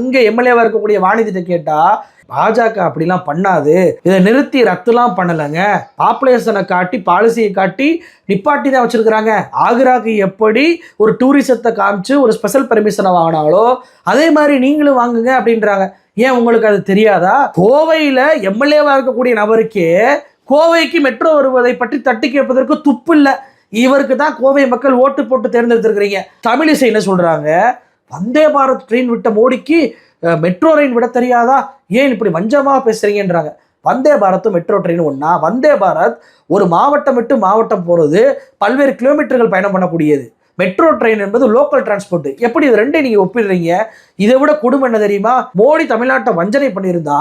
அங்கே எம்எல்ஏவாக இருக்கக்கூடிய வாணிதிட்ட கேட்டால் பாஜக அப்படிலாம் பண்ணாது, இதை நிறுத்தி ரத்துலாம் பண்ணலைங்க, பாப்புலேஷனை காட்டி பாலிசியை காட்டி நிப்பாட்டி தான் வச்சுருக்கிறாங்க. ஆக்ராக்கு எப்படி ஒரு டூரிசத்தை காமிச்சு ஒரு ஸ்பெஷல் பெர்மிஷனை வாங்கினாங்களோ அதே மாதிரி நீங்களும் வாங்குங்க அப்படின்றாங்க. ஏன் உங்களுக்கு அது தெரியாதா? கோவையில் எம்எல்ஏவாக இருக்கக்கூடிய நபருக்கே கோவைக்கு மெட்ரோ வருவதை பற்றி தட்டி கேட்பதற்கு துப்பு இல்லை. இவருக்கு தான் கோவை மக்கள் ஓட்டு போட்டு தேர்ந்தெடுத்திருக்கிறீங்க. தமிழிசை என்ன சொல்கிறாங்க, வந்தே பாரத் ட்ரெயின் விட்ட மோடிக்கு மெட்ரோ ட்ரெயின் விட தெரியாதா, ஏன் இப்படி வஞ்சமாக பேசுகிறீங்கன்றாங்க. வந்தே பாரத்தும் மெட்ரோ ட்ரெயின் ஒன்றா? வந்தே பாரத் ஒரு மாவட்டம் விட்டு மாவட்டம் போகிறது, பல்வேறு கிலோமீட்டர்கள் பயணம் பண்ணக்கூடியது. மெட்ரோ ட்ரெயின் என்பது லோக்கல் டிரான்ஸ்போர்ட். எப்படி இது ரெண்டையும் நீங்கள் ஒப்பிடுறீங்க? இதை விட கொடுமை என்ன தெரியுமா? மோடி தமிழ்நாட்டை வஞ்சனை பண்ணியிருந்தா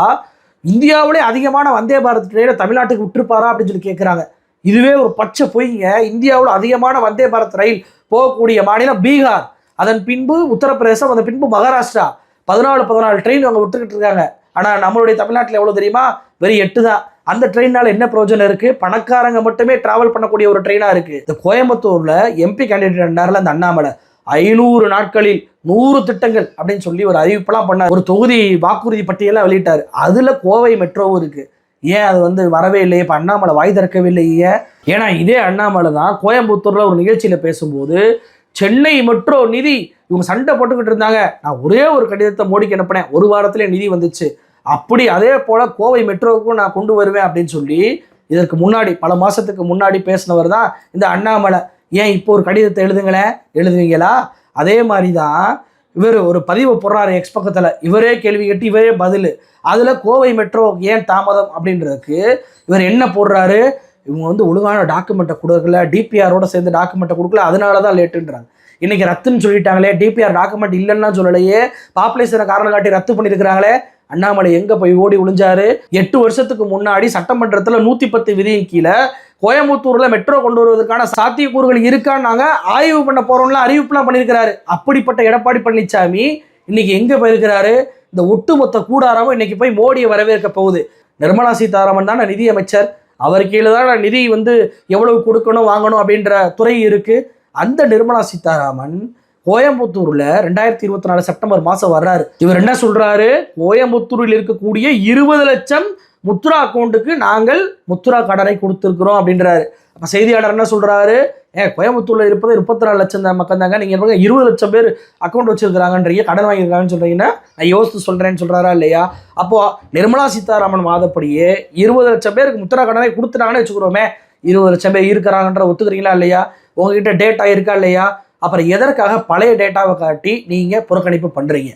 இந்தியாவிலே அதிகமான வந்தே பாரத் ட்ரெயினை தமிழ்நாட்டுக்கு விட்டுருப்பாரா அப்படின்னு சொல்லி கேட்குறாங்க. இதுவே ஒரு பச்சை பொய்ங்க. இந்தியாவில் அதிகமான வந்தே பாரத் ரயில் போகக்கூடிய மாநிலம் பீகார், அதன் பின்பு உத்தரப்பிரதேசம், அதன் பின்பு மகாராஷ்டிரா. 14 ட்ரெயின் அவங்க விட்டுக்கிட்டு இருக்காங்க. ஆனால் நம்மளுடைய தமிழ்நாட்டில் எவ்வளோ தெரியுமா? வெறும் 8 தான். அந்த ட்ரெயினால் என்ன பிரயோஜனம் இருக்குது? பணக்காரங்க மட்டுமே டிராவல் பண்ணக்கூடிய ஒரு ட்ரெயினாக இருக்குது. இந்த கோயம்புத்தூரில் எம்பி கேண்டிடேட் இருந்தார்ல அந்த அண்ணாமலை, 500 நாட்களில் 100 திட்டங்கள் அப்படின்னு சொல்லி ஒரு அறிவிப்பெல்லாம் பண்ணார். ஒரு தொகுதி வாக்குறுதி பட்டியலாம் வெளியிட்டார். அதில் கோவை மெட்ரோவும் இருக்குது. ஏன் அது வரவே இல்லையே? இப்போ அண்ணாமலை வாய் திறக்கவே இல்லையே? ஏன்னா இதே அண்ணாமலை தான் கோயம்புத்தூரில் ஒரு நிகழ்ச்சியில் பேசும்போது சென்னை மெட்ரோ நிதி இவங்க சண்டை போட்டுக்கிட்டு இருந்தாங்க, நான் ஒரே ஒரு கடிதத்தை மோடிக்கு அனுப்பினேன், 1 வாரத்திலே நிதி வந்துச்சு, அப்படி அதே போல் கோவை மெட்ரோவுக்கும் நான் கொண்டு வருவேன் அப்படின்னு சொல்லி இதற்கு முன்னாடி பல மாதத்துக்கு முன்னாடி பேசினவர் தான் இந்த அண்ணாமலை. ஏன் இப்போ ஒரு கடிதத்தை எழுதுங்களேன், எழுதுவீங்களா? அதே மாதிரி தான் இவர் ஒரு பதிவை போடுறாரு எக்ஸ் பக்கத்தில், இவரே கேள்வி கேட்டு இவரே பதில். அதில் கோவை மெட்ரோ ஏன் தாமதம் அப்படின்றதுக்கு இவர் என்ன போடுறாரு, இவங்க ஒழுங்கான டாக்குமெண்ட்டை கொடுக்கல, டிபிஆரோட சேர்ந்து டாக்குமெண்ட்டை கொடுக்கல, அதனால தான் லேட்டுன்றாங்க. இன்றைக்கி ரத்துன்னு சொல்லிட்டாங்களே, டிபிஆர் டாக்குமெண்ட் இல்லைன்னா சொல்லலையே, பாப்புலேஷனை காரணம் காட்டி ரத்து பண்ணியிருக்கிறாங்களே. அண்ணாமலை எங்கே போய் ஓடி ஒளிஞ்சாரு? 8 வருஷத்துக்கு முன்னாடி சட்டமன்றத்தில் 110 விதியின் கீழே கோயம்புத்தூரில் மெட்ரோ கொண்டு வருவதற்கான சாத்தியக்கூறுகள் இருக்கான்னு நாங்கள் ஆய்வு பண்ண போகிறோம்லாம் அறிவிப்புலாம் பண்ணியிருக்கிறாரு. அப்படிப்பட்ட எடப்பாடி பழனிசாமி இன்னைக்கு எங்கே போயிருக்கிறாரு? இந்த ஒட்டுமொத்த கூடாரமும் இன்னைக்கு போய் மோடியை வரவேற்க போகுது. நிர்மலா சீதாராமன் தானே நிதி அமைச்சர், அவர் கீழே தான் நிதி எவ்வளவு கொடுக்கணும் வாங்கணும் அப்படின்ற துறை இருக்குது. அந்த நிர்மலா சீதாராமன் கோயம்புத்தூரில் 2024 செப்டம்பர் மாதம் வர்றாரு. இவர் என்ன சொல்கிறாரு, கோயம்புத்தூரில் இருக்கக்கூடிய 20 லட்சம் முத்ரா அக்கௌண்ட்டுக்கு நாங்கள் முத்ரா கடனை கொடுத்துருக்குறோம் அப்படின்றாரு. அப்போ செய்தியாளர் என்ன சொல்கிறாரு, கோயம்புத்தூரில் இருப்பது 34 லட்சம் மக்கள் தாங்க, நீங்கள் 20 லட்சம் பேர் அக்கௌண்ட் வச்சுருக்கிறாங்கன்றீங்க, கடன் வாங்கியிருக்காங்கன்னு சொல்கிறீங்கன்னா நான் யோசித்து சொல்கிறேன்னு சொல்கிறாரா இல்லையா? அப்போது நிர்மலா சீதாராமன் வாதப்படியே 20 லட்சம் பேருக்கு முத்ரா கடனை கொடுத்துட்டாங்கன்னு வச்சுக்கிறோமே, 20 லட்சம் பேர் இருக்கிறாங்கன்ற ஒத்துக்கிறீங்களா இல்லையா? உங்ககிட்ட டேட்டா இருக்கா இல்லையா? அப்புறம் எதற்காக பழைய டேட்டாவை காட்டி நீங்கள் புறக்கணிப்பு பண்ணுறீங்க?